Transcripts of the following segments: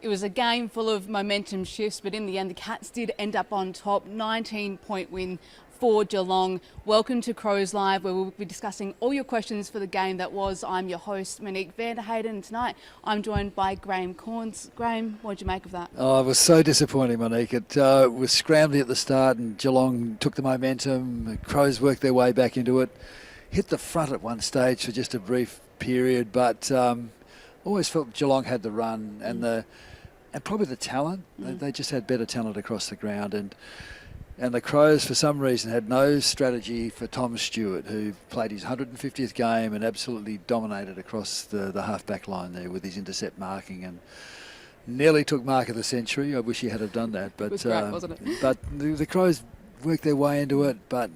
It was a game full of momentum shifts, but in the end, the Cats did end up on top. 19-point win for Geelong. Welcome to Crows Live, where we'll be discussing all your questions for the game that was. I'm your host, Monique Heyden. Tonight, I'm joined by Graham Corns. Graham, what did you make of that? Oh, it was so disappointing, Monique. It was scrambling at the start, and Geelong took the momentum. The Crows worked their way back into it. Hit the front at one stage for just a brief period, but always felt Geelong had the run and probably the talent. They just had better talent across the ground, and the Crows, for some reason, had no strategy for Tom Stewart, who played his 150th game and absolutely dominated across the half-back line there with his intercept marking and nearly took mark of the century. I wish he had have done that. But, it was great, wasn't it? But the Crows worked their way into it, but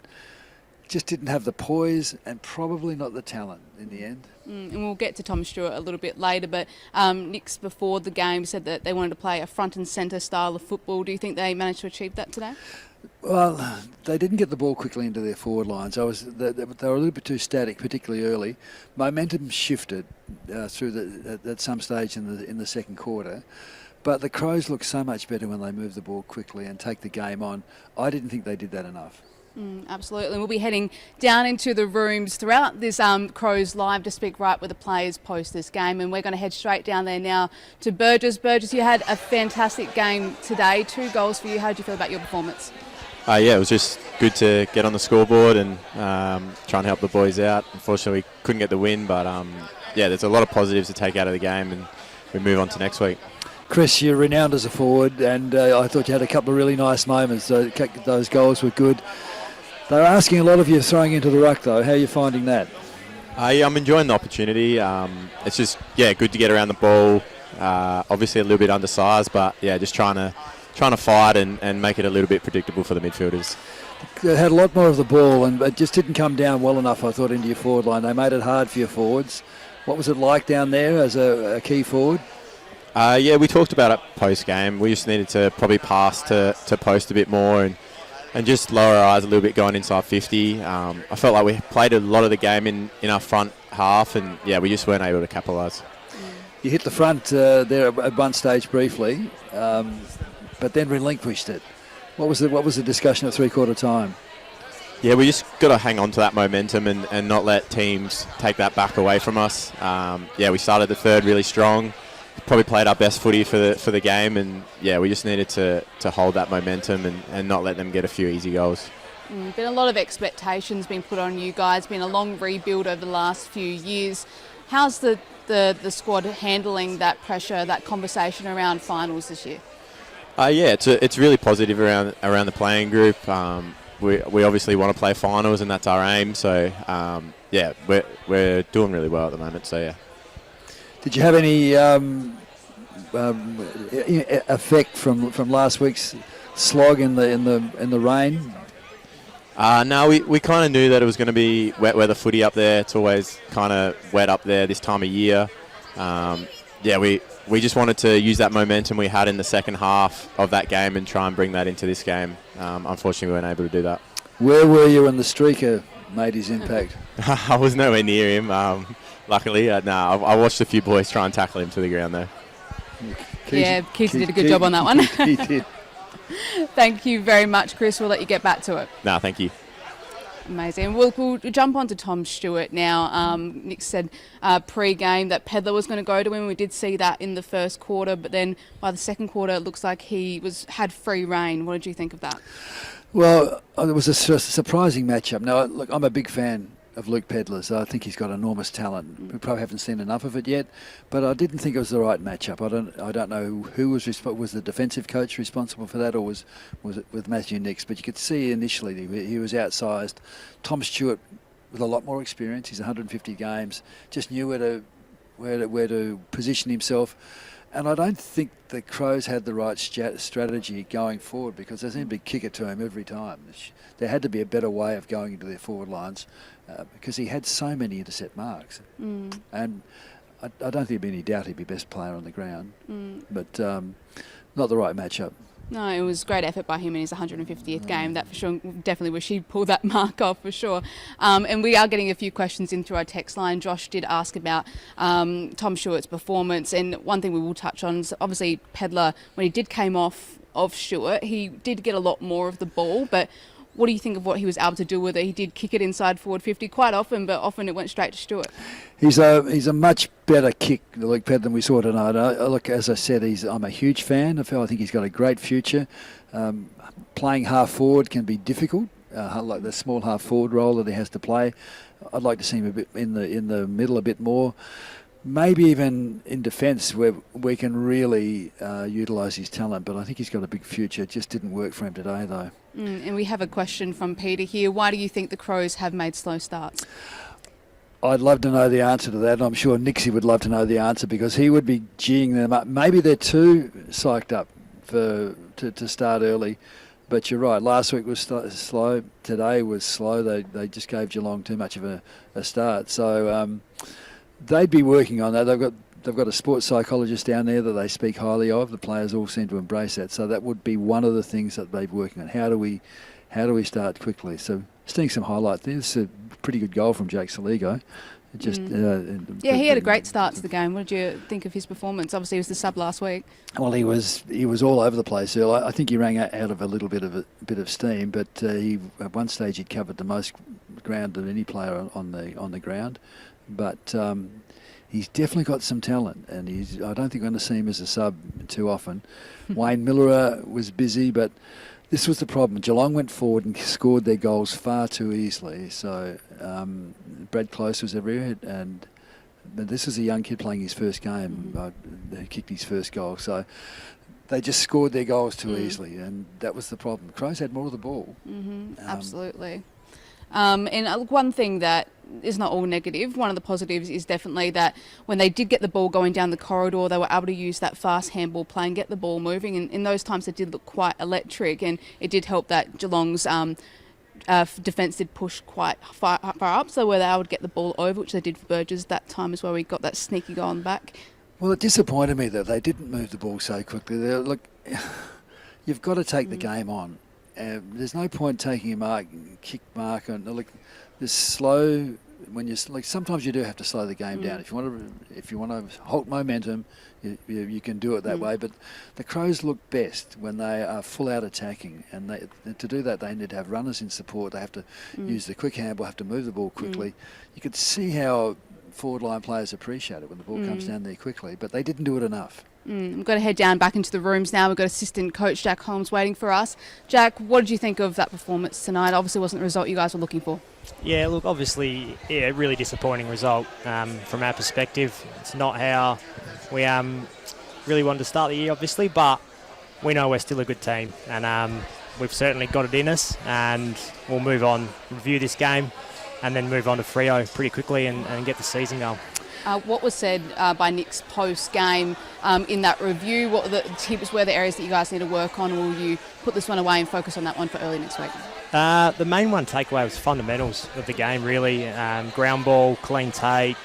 just didn't have the poise and probably not the talent in the end. And we'll get to Tom Stewart a little bit later, but Nick's before the game said that they wanted to play a front and centre style of football. Do you think they managed to achieve that today? Well, they didn't get the ball quickly into their forward lines. They were a little bit too static, particularly early. Momentum shifted at some stage in the second quarter, but the Crows looked so much better when they moved the ball quickly and take the game on. I didn't think they did that enough. Absolutely. We'll be heading down into the rooms throughout this Crows Live to speak right with the players post this game, and we're going to head straight down there now to Burgess. Burgess, you had a fantastic game today. 2 goals for you. How did you feel about your performance? Yeah, it was just good to get on the scoreboard and try and help the boys out. Unfortunately, we couldn't get the win, but yeah, there's a lot of positives to take out of the game, and we move on to next week. Chris, you're renowned as a forward, and I thought you had a couple of really nice moments. Those goals were good. They're asking a lot of you throwing into the ruck, though. How are you finding that? Yeah, I'm enjoying the opportunity. It's just, good to get around the ball. Obviously a little bit undersized, but yeah, just trying to fight and make it a little bit predictable for the midfielders. They had a lot more of the ball, and it just didn't come down well enough, I thought, into your forward line. They made it hard for your forwards. What was it like down there as a key forward? Yeah, we talked about it post-game. We just needed to probably pass to post a bit more and just lower our eyes a little bit going inside 50. I felt like we played a lot of the game in our front half, and yeah, we just weren't able to capitalise. You hit the front there at one stage briefly, but then relinquished it. What was the discussion at three-quarter time? Yeah, we just got to hang on to that momentum and not let teams take that back away from us. We started the third really strong. Probably played our best footy for the game, and yeah, we just needed to hold that momentum and not let them get a few easy goals. Been a lot of expectations being put on you guys. Been a long rebuild over the last few years. How's the squad handling that pressure, that conversation around finals this year? It's really positive around the playing group. We obviously want to play finals, and that's our aim. So we're doing really well at the moment. So yeah. Did you have any effect from last week's slog in the rain? No, we kind of knew that it was going to be wet weather footy up there. It's always kind of wet up there this time of year. We just wanted to use that momentum we had in the second half of that game and try and bring that into this game. Unfortunately, we weren't able to do that. Where were you when the streaker made his impact? I was nowhere near him. Luckily, I watched a few boys try and tackle him to the ground there. Keith did a good job on that one. He did. Thank you very much, Chris. We'll let you get back to it. No, thank you. Amazing. We'll jump on to Tom Stewart now. Nick said pre-game that Pedler was going to go to him. We did see that in the first quarter, but then by the second quarter, it looks like he had free rein. What did you think of that? Well, it was a surprising matchup. Now, look, I'm a big fan of Luke Pedler's. I think he's got enormous talent. We probably haven't seen enough of it yet, but I didn't think it was the right matchup. I don't know who was the defensive coach responsible for that, or was it with Matthew Nicks? But you could see initially he was outsized. Tom Stewart, with a lot more experience, he's 150 games, just knew where to position himself. And I don't think the Crows had the right strategy going forward, because they seemed to kick it to him every time. There had to be a better way of going into their forward lines, because he had so many intercept marks. And I don't think there'd be any doubt he'd be best player on the ground. But not the right matchup. No, it was great effort by him in his 150th game. That for sure, definitely wish he'd pull that mark off for sure. And we are getting a few questions in through our text line. Josh did ask about Tom Stewart's performance, and one thing we will touch on is obviously Pedler, when he did came off of Stewart, he did get a lot more of the ball, but what do you think of what he was able to do with it? He did kick it inside forward 50 quite often, but often it went straight to Stewart. He's a much better kick, Luke Pedler, than we saw tonight. Look, as I said, I'm a huge fan of him. I think he's got a great future. Playing half forward can be difficult, like the small half forward role that he has to play. I'd like to see him a bit in the middle a bit more. Maybe even in defence where we can really utilise his talent, but I think he's got a big future. It just didn't work for him today, though. And we have a question from Peter here. Why do you think the Crows have made slow starts? I'd love to know the answer to that, and I'm sure Nixie would love to know the answer because he would be geeing them up. Maybe they're too psyched up to start early, but you're right. Last week was slow. Today was slow. They just gave Geelong too much of a start. So they'd be working on that. They've got a sports psychologist down there that they speak highly of. The players all seem to embrace that. So that would be one of the things that they're working on. How do we start quickly? So seeing some highlights. This is a pretty good goal from Jake Saligo. He had a great start to the game. What did you think of his performance? Obviously, he was the sub last week. Well, he was all over the place, Earl. I think he rang out of a little bit of steam, but at one stage he'd covered the most ground of any player on the ground. But he's definitely got some talent, and I don't think we're going to see him as a sub too often. Wayne Miller was busy, but this was the problem. Geelong went forward and scored their goals far too easily. So Brad Close was everywhere, but this was a young kid playing his first game. He kicked his first goal. So they just scored their goals too easily, and that was the problem. The Crows had more of the ball. Absolutely. And one thing that is not all negative, one of the positives is definitely that when they did get the ball going down the corridor, they were able to use that fast handball play and get the ball moving. And in those times, it did look quite electric, and it did help that Geelong's defence did push quite far up, so where they would get the ball over, which they did for Burgess that time as well. We got that sneaky goal on the back. Well, it disappointed me that they didn't move the ball so quickly. Look, you've got to take the game on. There's no point taking a kick mark, and this slow. When you sometimes you do have to slow the game down. If you want to halt momentum, you can do it that way. But the Crows look best when they are full out attacking, and to do that they need to have runners in support. They have to use the quick handball, have to move the ball quickly. You could see how forward line players appreciate it when the ball comes down there quickly, but they didn't do it enough. We've got to head down back into the rooms now. We've got assistant coach Jack Holmes waiting for us. Jack, what did you think of that performance tonight? Obviously wasn't the result you guys were looking for. Yeah, look, obviously, really disappointing result from our perspective. It's not how we really wanted to start the year, obviously, but we know we're still a good team, and we've certainly got it in us, and we'll move on, review this game, and then move on to Freo pretty quickly and get the season going. What was said by Nick's post-game in that review? What were the tips, were the areas that you guys need to work on? Will you put this one away and focus on that one for early next week? The main one takeaway was fundamentals of the game, really. Ground ball, clean take,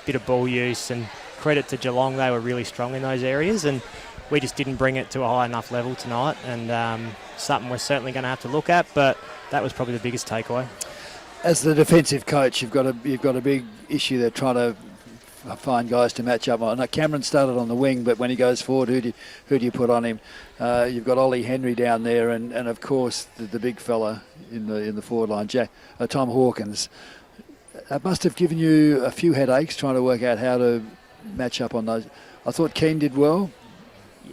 bit of ball use, and credit to Geelong, they were really strong in those areas, and we just didn't bring it to a high enough level tonight, and something we're certainly going to have to look at, but that was probably the biggest takeaway. As the defensive coach, you've got a big issue there trying to find guys to match up on. Now, Cameron started on the wing, but when he goes forward, who do you put on him? You've got Ollie Henry down there, and of course the big fella in the forward line, Tom Hawkins. That must have given you a few headaches trying to work out how to match up on those. I thought Keane did well.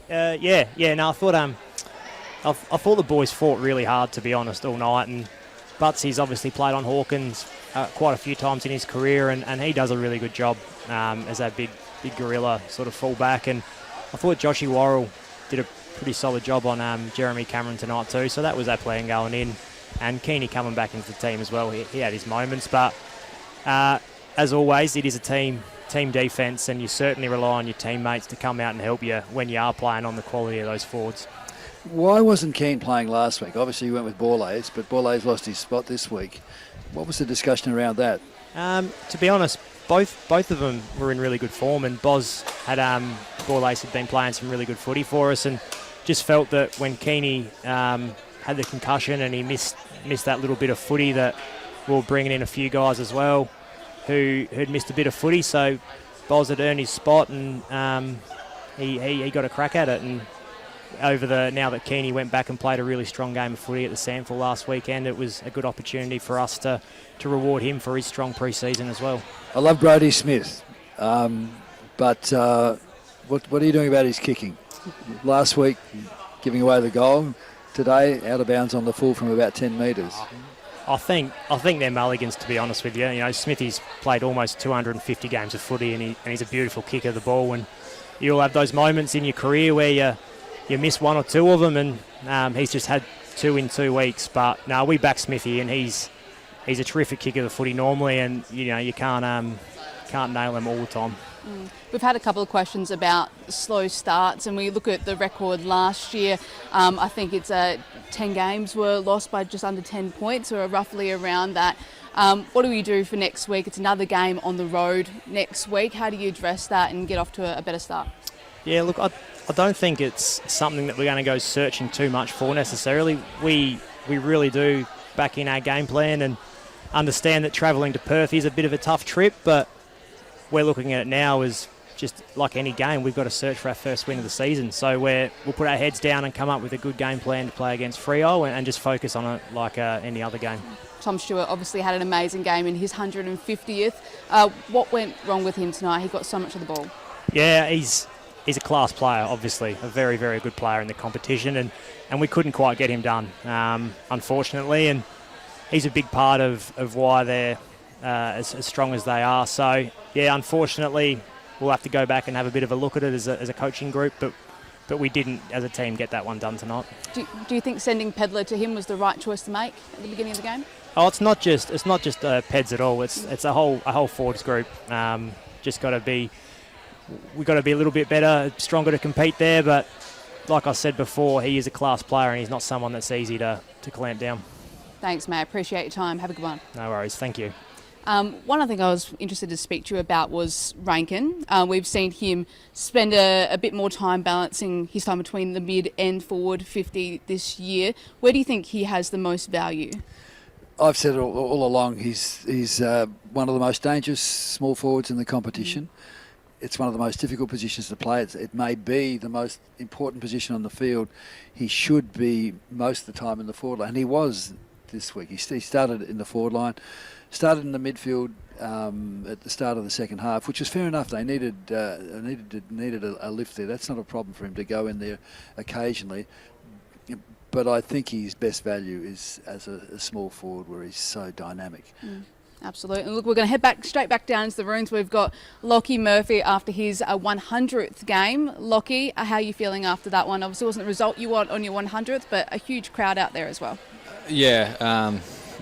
No, I thought the boys fought really hard, to be honest, all night, and Butsy's obviously played on Hawkins quite a few times in his career, and he does a really good job as that big gorilla sort of fullback. And I thought Joshy Worrell did a pretty solid job on Jeremy Cameron tonight too, so that was our plan going in. And Keeney coming back into the team as well, he had his moments, but as always, it is a team defence, and you certainly rely on your teammates to come out and help you when you are playing on the quality of those forwards. Why wasn't Keane playing last week? Obviously, he went with Borlase, but Borlase lost his spot this week. What was the discussion around that? To be honest, both of them were in really good form, and Borlase had been playing some really good footy for us, and just felt that when Keeney had the concussion and he missed that little bit of footy, that we were bringing in a few guys as well who'd missed a bit of footy. So Boz had earned his spot, and he got a crack at it. And now that Keeney went back and played a really strong game of footy at the Sandford last weekend, it was a good opportunity for us to reward him for his strong pre-season as well. I love Brodie Smith, but what are you doing about his kicking? Last week, giving away the goal. Today, out of bounds on the full from about 10 metres. I think they're mulligans, to be honest with you. You know, Smithy's played almost 250 games of footy, and he's a beautiful kicker of the ball. And you'll have those moments in your career where you miss one or two of them, and he's just had 2 in 2 weeks. But no, we back Smithy, and he's a terrific kicker of the footy normally, and you can't nail him all the time. We've had a couple of questions about slow starts, and we look at the record last year. I think it's 10 games were lost by just under 10 points, or roughly around that. What do we do for next week? It's another game on the road next week. How do you address that and get off to a better start? Yeah, look, I don't think it's something that we're going to go searching too much for necessarily. We really do back in our game plan and understand that travelling to Perth is a bit of a tough trip, but we're looking at it now as just like any game. We've got to search for our first win of the season. So we'll put our heads down and come up with a good game plan to play against Freo and just focus on it like any other game. Tom Stewart obviously had an amazing game in his 150th. What went wrong with him tonight? He got so much of the ball. Yeah, he's a class player, obviously, a very, very good player in the competition, and we couldn't quite get him done, unfortunately. And he's a big part of why they're as strong as they are. So, yeah, unfortunately, we'll have to go back and have a bit of a look at it as a coaching group, but we didn't, as a team, get that one done tonight. Do you think sending Pedler to him was the right choice to make at the beginning of the game? Oh, it's not just Peds at all. It's a whole forwards group. Just got to be. We've got to be a little bit better, stronger to compete there. But like I said before, he is a class player, and he's not someone that's easy to clamp down. Thanks, mate. Appreciate your time. Have a good one. No worries. Thank you. One other thing I was interested to speak to you about was Rankin. We've seen him spend a bit more time balancing his time between the mid and forward 50 this year. Where do you think he has the most value? I've said it all along, he's one of the most dangerous small forwards in the competition. It's one of the most difficult positions to play. It may be the most important position on the field. He should be most of the time in the forward line, and he was this week. He started in the forward line, started in the midfield at the start of the second half, which was fair enough. They needed a lift there. That's not a problem for him to go in there occasionally. But I think his best value is as a small forward, where he's so dynamic. Absolutely. And look, we're going to head straight back down to the rooms. We've got Lockie Murphy after his 100th game. Lockie, how are you feeling after that one? Obviously, it wasn't the result you want on your 100th, but a huge crowd out there as well. Yeah,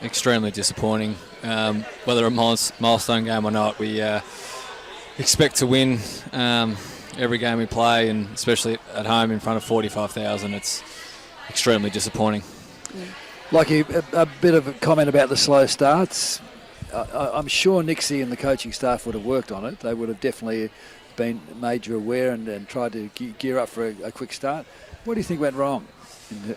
extremely disappointing. Whether a milestone game or not, we expect to win every game we play, and especially at home in front of 45,000. It's extremely disappointing. Lockie, a bit of a comment about the slow starts. I'm sure Nixie and the coaching staff would have worked on it. They would have definitely been made you aware and tried to gear up for a quick start. What do you think went wrong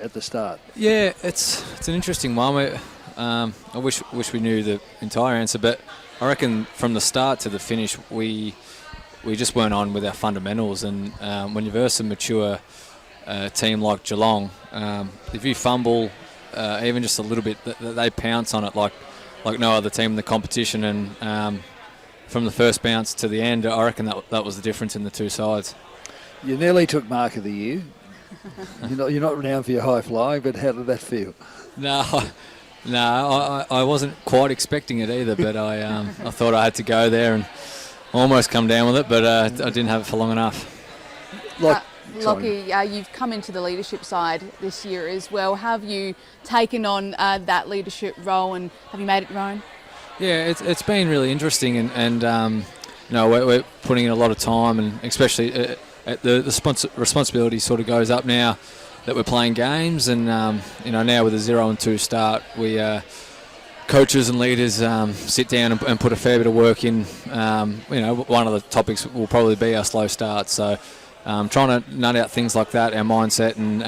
at the start? Yeah, it's an interesting one. I wish we knew the entire answer, but I reckon from the start to the finish, we just weren't on with our fundamentals. And when you verse a mature team like Geelong, if you fumble even just a little bit, they pounce on it like no other team in the competition. And from the first bounce to the end, I reckon that was the difference in the two sides. You nearly took Mark of the Year. You're not renowned for your high flying, but how did that feel? No, I wasn't quite expecting it either, but I thought I had to go there and almost come down with it, but I didn't have it for long enough. Lockie, you've come into the leadership side this year as well. Have you taken on that leadership role, and have you made it your own? Yeah, it's been really interesting, and we're putting in a lot of time, and especially the responsibility sort of goes up now that we're playing games, and now with a 0-2 start, we coaches and leaders sit down and put a fair bit of work in. One of the topics will probably be our slow start. So trying to nut out things like that, our mindset, and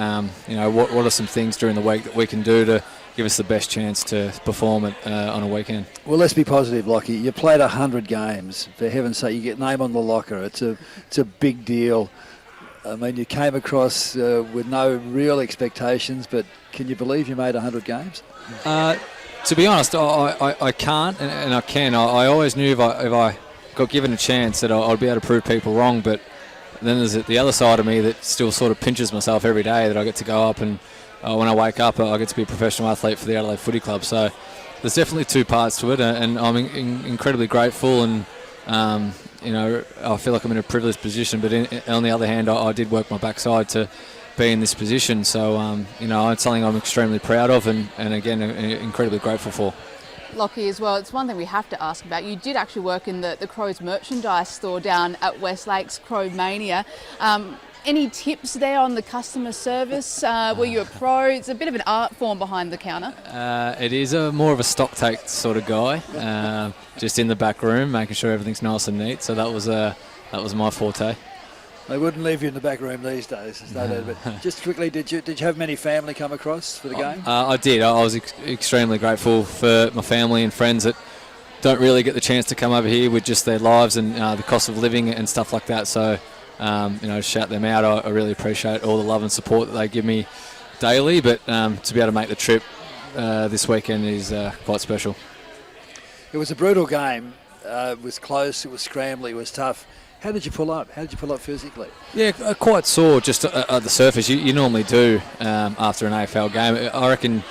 what are some things during the week that we can do to give us the best chance to perform on a weekend. Well, let's be positive, Lockie. You played 100 games. For heaven's sake, you get name on the locker. It's a big deal. I mean, you came across with no real expectations, but can you believe you made 100 games? To be honest, I can't, and I can. I always knew if I got given a chance that I'd be able to prove people wrong, but then there's the other side of me that still sort of pinches myself every day that I get to go up and when I wake up, I get to be a professional athlete for the Adelaide Footy Club. So there's definitely two parts to it, and I'm incredibly grateful, and I feel like I'm in a privileged position. But on the other hand, I did work my backside to be in this position. So it's something I'm extremely proud of, and again, incredibly grateful for. Lockie, as well, it's one thing we have to ask about. You did actually work in the Crows merchandise store down at Westlake's Crow Mania. Any tips there on the customer service? Were you a pro? It's a bit of an art form behind the counter. It is more of a stock take sort of guy, just in the back room, making sure everything's nice and neat. So that was my forte. They wouldn't leave you in the back room these days. But just quickly, did you have many family come across for the game? I did. I was extremely grateful for my family and friends that don't really get the chance to come over here with just their lives and the cost of living and stuff like that. So, shout them out. I really appreciate all the love and support that they give me daily. But to be able to make the trip this weekend is quite special. It was a brutal game. It was close. It was scrambly. It was tough. How did you pull up? How did you pull up physically? Yeah, quite sore just at the surface. You normally do after an AFL game. I reckon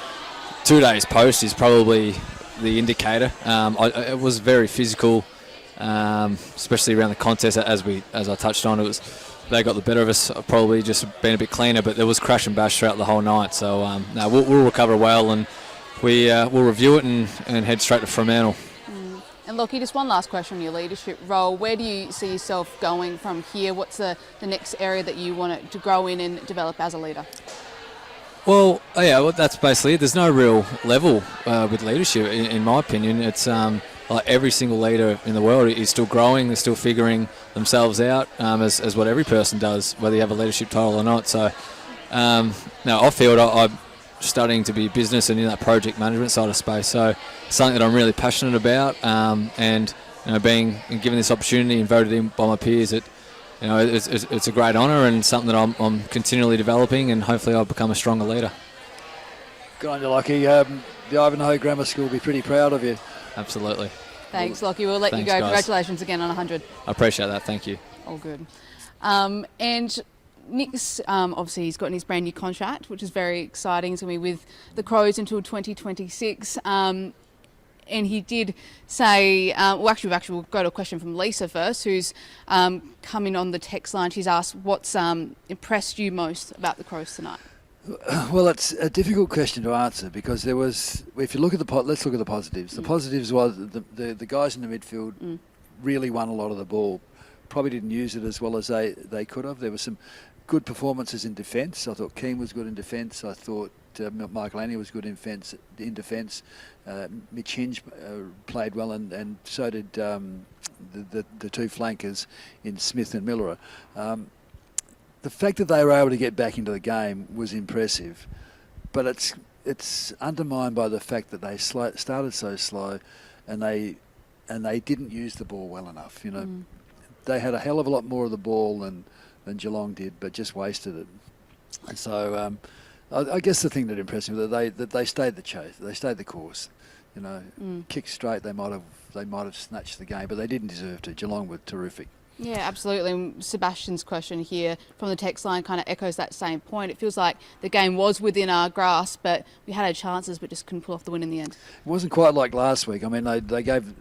2 days post is probably the indicator. It was very physical, especially around the contest. As I touched on, they got the better of us. Probably just been a bit cleaner, but there was crash and bash throughout the whole night. So we'll recover well, and we'll review it and head straight to Fremantle. And Lockie, just one last question on your leadership role. Where do you see yourself going from here? What's the next area that you want to grow in and develop as a leader? Well, that's basically it. There's no real level with leadership, in my opinion. It's like every single leader in the world is still growing. They're still figuring themselves out, as what every person does, whether you have a leadership title or not. So now off-field, I'm studying to be business and in that project management side of space. So something that I'm really passionate about, and being given this opportunity and voted in by my peers, it's a great honour and something that I'm continually developing, and hopefully I'll become a stronger leader. Good on you, Lockie. The Ivanhoe Grammar School will be pretty proud of you. Absolutely. Thanks, Lockie. We'll let you go. Guys. Congratulations again on 100. I appreciate that. Thank you. All good. And Nick's obviously he's gotten his brand new contract, which is very exciting. He's going to be with the Crows until 2026. And he did say, we'll go to a question from Lisa first, who's come in on the text line. She's asked, what's impressed you most about the Crows tonight? Well, it's a difficult question to answer because there was, if you look at let's look at the positives. The positives was the guys in the midfield really won a lot of the ball. Probably didn't use it as well as they could have. There were some good performances in defence. I thought Keane was good in defence. I thought Michael Annie was good in defence. Mitch Hinge played well, and so did the two flankers in Smith and Miller. The fact that they were able to get back into the game was impressive, but it's undermined by the fact that they started so slow, and they didn't use the ball well enough. They had a hell of a lot more of the ball than Geelong did, but just wasted it. And so I guess the thing that impressed me that they stayed the chase, they stayed the course. Kicked straight, they might have snatched the game, but they didn't deserve to. Geelong were terrific. Yeah, absolutely. And Sebastian's question here from the text line kind of echoes that same point. It feels like the game was within our grasp, but we had our chances, but just couldn't pull off the win in the end. It wasn't quite like last week. I mean,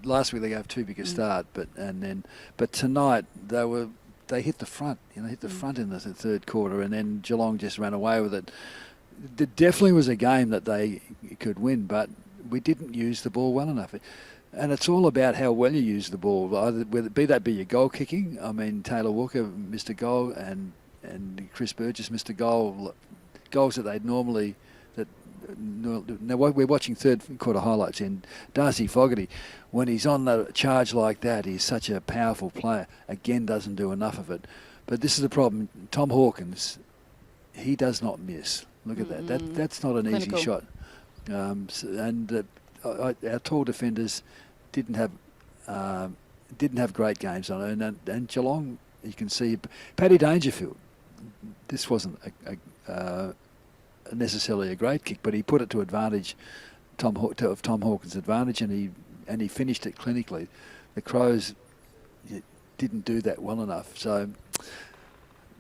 last week they gave too big a start, but tonight they hit the front. Hit the front in the third quarter, and then Geelong just ran away with it. It definitely was a game that they could win, but we didn't use the ball well enough. And it's all about how well you use the ball, whether that be your goal kicking. I mean, Taylor Walker missed a goal, and Chris Burgess missed a goal. Goals that they'd normally. Now we're watching third quarter highlights, and Darcy Fogarty, when he's on the charge like that, he's such a powerful player. Again, doesn't do enough of it. But this is the problem. Tom Hawkins, he does not miss. Look at that. That's not an Clinical. easy shot. Our tall defenders didn't have great games on it. And Geelong, you can see Paddy Dangerfield. This wasn't necessarily a great kick, but he put it to advantage, Tom Hawkins' advantage, and he finished it clinically. The Crows didn't do that well enough. So.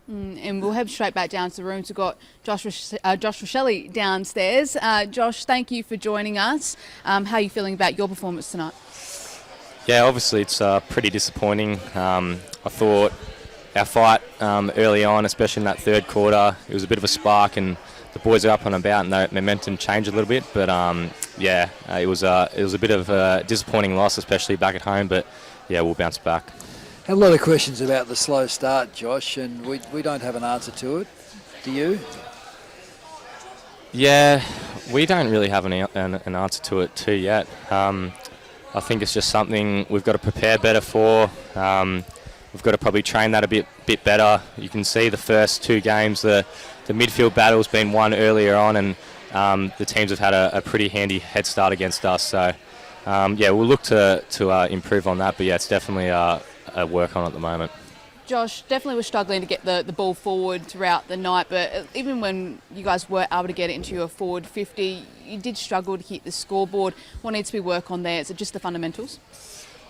And we'll head straight back down to the rooms. We've got Josh Rochelle downstairs. Josh, thank you for joining us. How are you feeling about your performance tonight? Yeah, obviously it's pretty disappointing. I thought our fight early on, especially in that third quarter, it was a bit of a spark and the boys are up and about and the momentum changed a little bit. But it was a bit of a disappointing loss, especially back at home. But yeah, we'll bounce back. Had a lot of questions about the slow start, Josh, and we don't have an answer to it. Do you? Yeah, we don't really have an answer to it too yet. I think it's just something we've got to prepare better for. We've got to probably train that a bit better. You can see the first two games, the midfield battle's been won earlier on, and the teams have had a pretty handy head start against us. So, we'll look to improve on that. But yeah, it's definitely a work on at the moment. Josh, definitely was struggling to get the ball forward throughout the night, but even when you guys were able to get it into your forward 50, you did struggle to hit the scoreboard. What needs to be work on there? Is it just the fundamentals?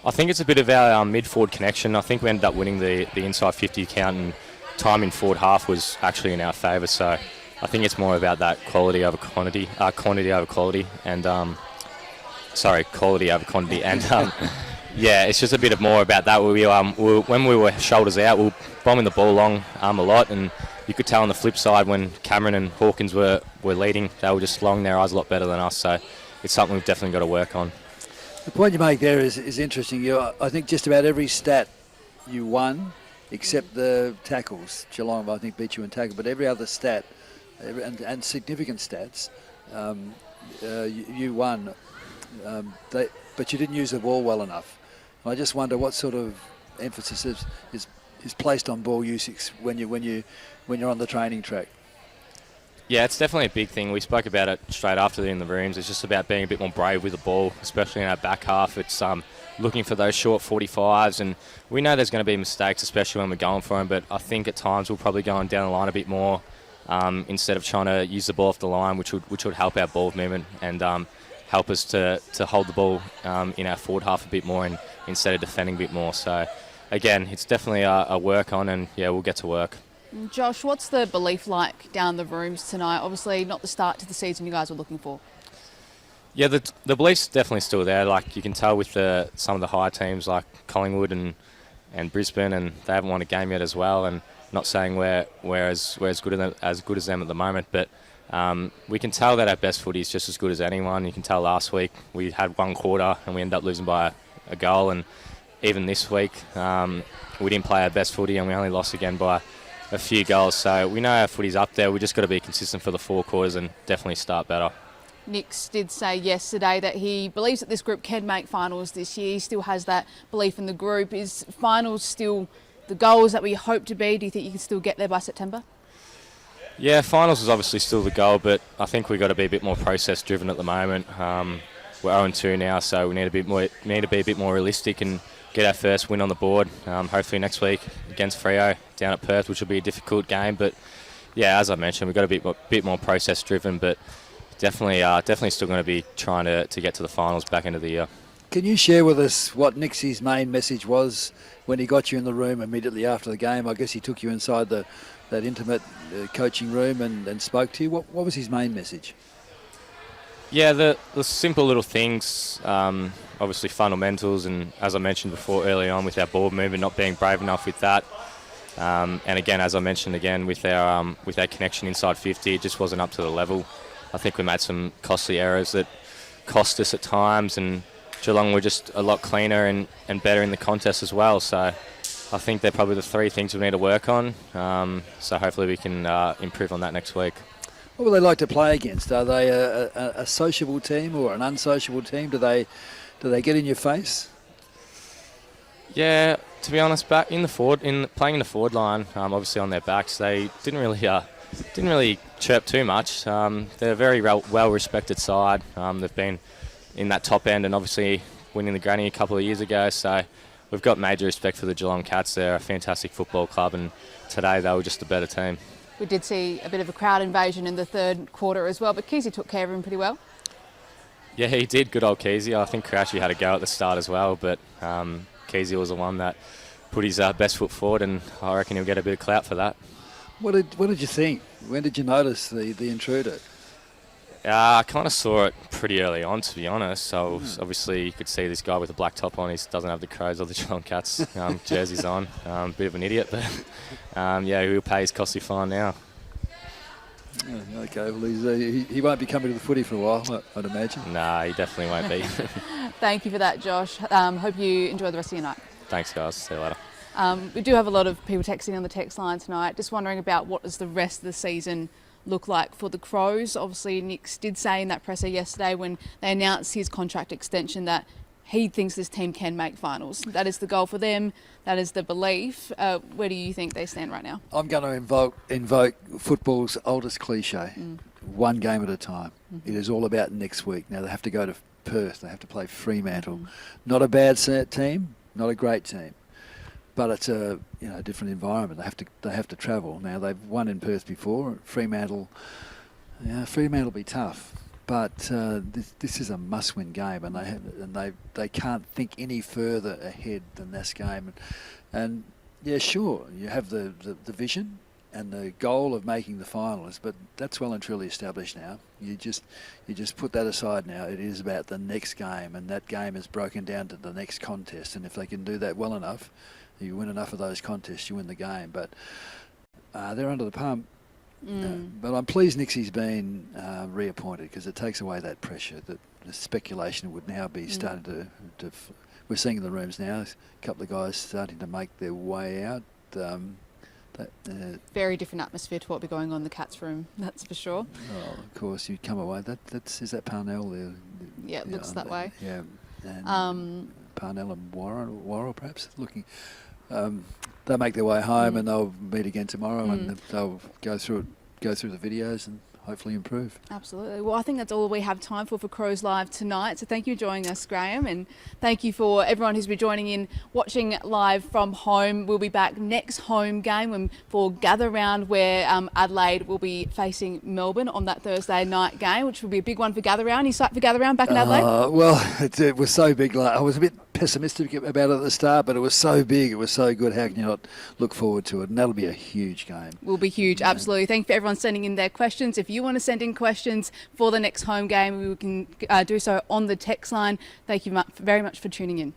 I think it's a bit of our mid-forward connection. I think we ended up winning the inside 50 count, and time in forward half was actually in our favour. So I think it's more about that quality over quantity, quantity over quality, and quality over quantity, and yeah, it's just a bit of more about that. When we were shoulders out, we were bombing the ball long a lot, and you could tell on the flip side when Cameron and Hawkins were leading, they were just slowing their eyes a lot better than us. So it's something we've definitely got to work on. The point you make there is interesting. I think just about every stat you won, except the tackles. Geelong, I think, beat you in tackle, but every other stat and significant stats, you won. But you didn't use the ball well enough. I just wonder what sort of emphasis is placed on ball usage when you're on the training track. Yeah, it's definitely a big thing. We spoke about it straight after in the rooms. It's just about being a bit more brave with the ball, especially in our back half. It's looking for those short 45s, and we know there's going to be mistakes, especially when we're going for them. But I think at times we'll probably go on down the line a bit more instead of trying to use the ball off the line, which would help our ball movement and help us to hold the ball in our forward half a bit more and instead of defending a bit more. So again, it's definitely a work on, and yeah, we'll get to work. Josh, what's the belief like down the rooms tonight? Obviously not the start to the season you guys were looking for. Yeah, the belief's definitely still there. Like you can tell with some of the higher teams like Collingwood and Brisbane, and they haven't won a game yet as well. And not saying we're as good as them at the moment, but we can tell that our best footy is just as good as anyone. You can tell last week we had one quarter and we ended up losing by a goal, and even this week we didn't play our best footy and we only lost again by a few goals. So we know our footy's up there. We just got to be consistent for the 4 quarters and definitely start better. Nix did say yesterday that he believes that this group can make finals this year. He still has that belief in the group. Is finals still the goals that we hope to be? Do you think you can still get there by September? Yeah, finals is obviously still the goal, but I think we've got to be a bit more process driven at the moment. We're 0-2 now, so we need to be a bit more realistic and get our first win on the board. Hopefully next week against Freo down at Perth, which will be a difficult game. But yeah, as I mentioned, we've got to be a bit more process driven, but definitely still going to be trying to get to the finals back end of the year. Can you share with us what Nixie's main message was when he got you in the room immediately after the game? I guess he took you inside that intimate coaching room and spoke to you. What was his main message? Yeah, the simple little things, obviously fundamentals, and as I mentioned before early on with our ball movement, not being brave enough with that. And again, as I mentioned again, with our connection inside 50, it just wasn't up to the level. I think we made some costly errors that cost us at times, and Geelong were just a lot cleaner and better in the contest as well. So I think they're probably the 3 things we need to work on. So hopefully we can improve on that next week. What would they like to play against? Are they a sociable team or an unsociable team? Do they get in your face? Yeah, to be honest, back in playing in the forward line, obviously on their backs, they didn't really chirp too much. They're a very well respected side. They've been in that top end and obviously winning the granny a couple of years ago. So we've got major respect for the Geelong Cats. They're a fantastic football club, and today they were just a better team. We did see a bit of a crowd invasion in the third quarter as well, but Kesey took care of him pretty well. Yeah, he did. Good old Kesey. I think Crouchy had a go at the start as well, but Kesey was the one that put his best foot forward, and I reckon he'll get a bit of clout for that. What did you think? When did you notice the intruder? I kind of saw it pretty early on, to be honest. So obviously you could see this guy with a black top on. He doesn't have the Crows or the Geelong Cats jerseys on. Bit of an idiot, but he'll pay his costly fine now. Yeah, okay, well he won't be coming to the footy for a while, I'd imagine. Nah, he definitely won't be. Thank you for that, Josh. Hope you enjoy the rest of your night. Thanks, guys. See you later. We do have a lot of people texting on the text line tonight. Just wondering about what does the rest of the season look like for the Crows. Obviously, Nick did say in that presser yesterday when they announced his contract extension that he thinks this team can make finals. That is the goal for them. That is the belief. Where do you think they stand right now? I'm going to invoke football's oldest cliche, one game at a time. Mm-hmm. It is all about next week. Now they have to go to Perth. They have to play Fremantle. Not a bad team, not a great team. But it's a different environment. They have to travel. Now they've won in Perth before. Fremantle will be tough. But this is a must-win game, and they can't think any further ahead than this game. And yeah, sure, you have the vision and the goal of making the finals, but that's well and truly established now. You just put that aside now. It is about the next game, and that game is broken down to the next contest. And if they can do that well enough, you win enough of those contests, you win the game. But they're under the pump. But I'm pleased Nixie's been reappointed, because it takes away that pressure that the speculation would now be starting to we're seeing in the rooms now, a couple of guys starting to make their way out. Very different atmosphere to what will be going on in the Cats room, that's for sure. Well, of course, you come away. Is that Parnell there? Yeah, it looks that way. Yeah. And Parnell and Worrell perhaps looking. They'll make their way home and they'll meet again tomorrow and they'll go through the videos and hopefully improve. Absolutely. Well, I think that's all we have time for Crows Live tonight. So thank you for joining us, Graham, and thank you for everyone who's been joining in, watching live from home. We'll be back next home game for Gather Round, where Adelaide will be facing Melbourne on that Thursday night game, which will be a big one for Gather Round. You psyched for Gather Round back in Adelaide? Well, it was so big. I was a bit pessimistic about it at the start, but it was so big, it was so good. How can you not look forward to it? And that'll be a huge game. Will be huge, absolutely. Thank you for everyone sending in their questions. If you want to send in questions for the next home game, we can do so on the text line. Thank you very much for tuning in.